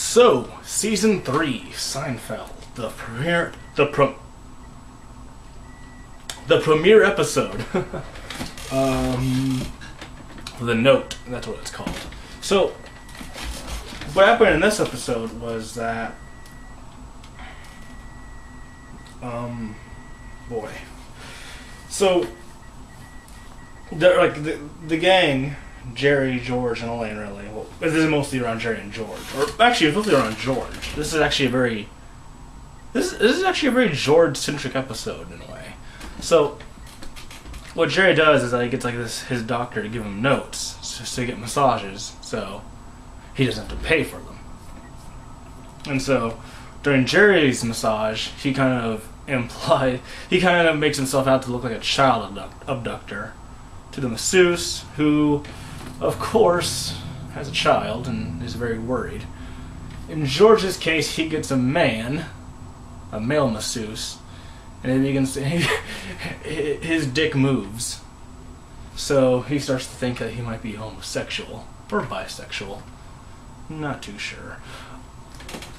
So, season 3, Seinfeld, the premiere episode, The Note, that's what it's called. So, what happened in this episode was that, so, the gang, Jerry, George, and Elaine, really. Well, this is mostly around Jerry and George, or actually, it's mostly around George. This is actually a very George-centric episode in a way. So, what Jerry does is he gets his doctor to give him notes just to get massages, so he doesn't have to pay for them. And so, during Jerry's massage, he kind of makes himself out to look like a child abductor to the masseuse, who, of course, has a child and is very worried. In George's case, he gets a male masseuse, and his dick moves. So he starts to think that he might be homosexual or bisexual. Not too sure.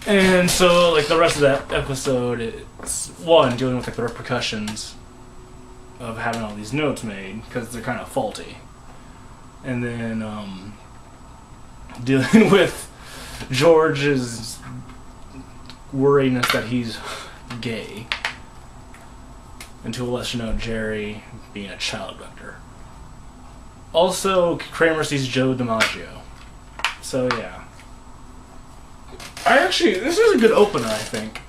And so, the rest of that episode, it's dealing with the repercussions of having all these notes made because they're kind of faulty, and then dealing with George's worriness that he's gay, and to a lesser note, Jerry being a child abductor. Also, Kramer sees Joe DiMaggio. So yeah, this was a good opener. I think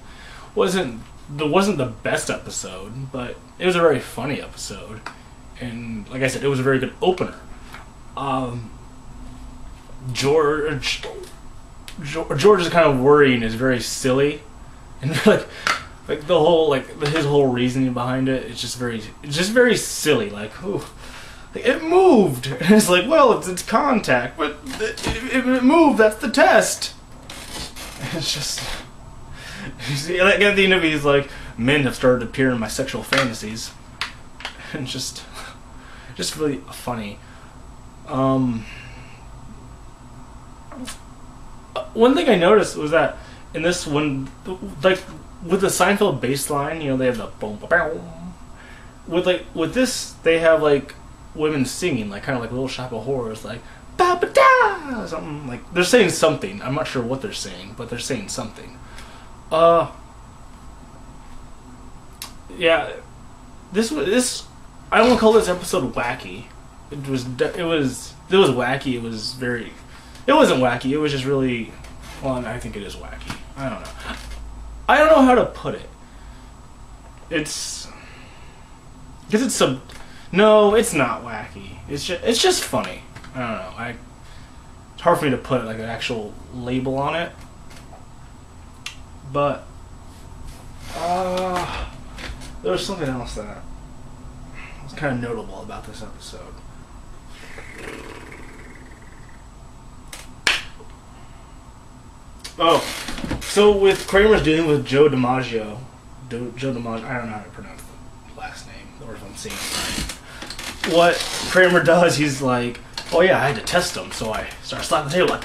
wasn't the best episode, but it was a very funny episode, and like I said, it was a very good opener. George's kind of worrying is very silly, and the whole his whole reasoning behind it is just very silly. Ooh, it moved, and it's well, it's contact, but it moved. That's the test. It's just. At the end of it, he's like, men have started to appear in my sexual fantasies, and just really funny. One thing I noticed was that in this one, with the Seinfeld bass line, they have the boom, boom. With this, they have women singing, kind of like Little Shop of Horrors, ba ba da, something they're saying something. I'm not sure what they're saying, but they're saying something. Yeah, this I don't want to call this episode wacky. It was wacky. It wasn't wacky. It was just really, I think it is wacky. I don't know. I don't know how to put it. No, it's not wacky. It's just funny. I don't know. It's hard for me to put an actual label on it. But there was something else that was kind of notable about this episode. Oh, so with Kramer's dealing with Joe DiMaggio, I don't know how to pronounce the last name, or if I'm saying it right. What Kramer does, he's like, oh yeah, I had to test him, so I started slapping the table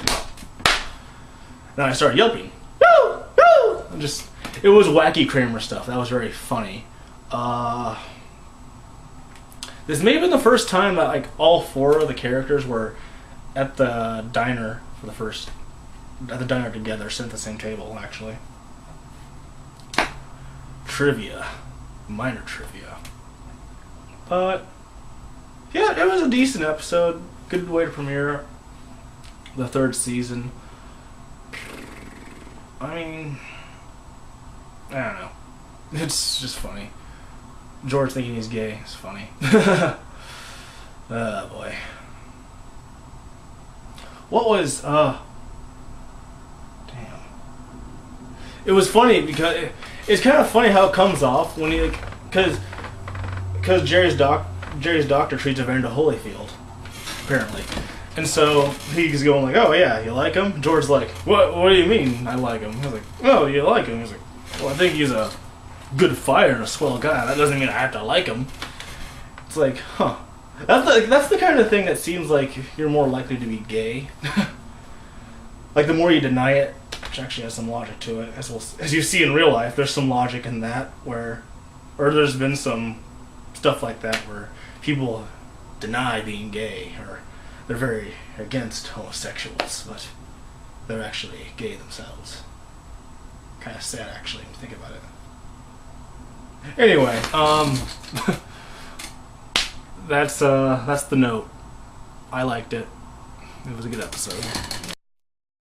then I started yelping. It was wacky Kramer stuff. That was very funny. This may have been the first time that all four of the characters were at the diner together, sitting at the same table. Actually, minor trivia. But yeah, it was a decent episode. Good way to premiere the third season. I mean, I don't know. It's just funny. George thinking he's gay is funny. Oh boy. What was damn. It was funny because it's kind of funny how it comes off when he because Jerry's doctor treats Evander Holyfield, apparently. And so he's going oh yeah, you like him? George's like, what do you mean I like him? He's like, oh, you like him? He's like, well, I think he's a good fighter and a swell guy. That doesn't mean I have to like him. It's huh. That's the kind of thing that seems like you're more likely to be gay. The more you deny it, which actually has some logic to it. As you see in real life, there's some logic in that or there's been some stuff like that where people deny being gay, or they're very against homosexuals, but they're actually gay themselves. Kind of sad, actually, when you think about it. Anyway, that's The Note. I liked it. It was a good episode.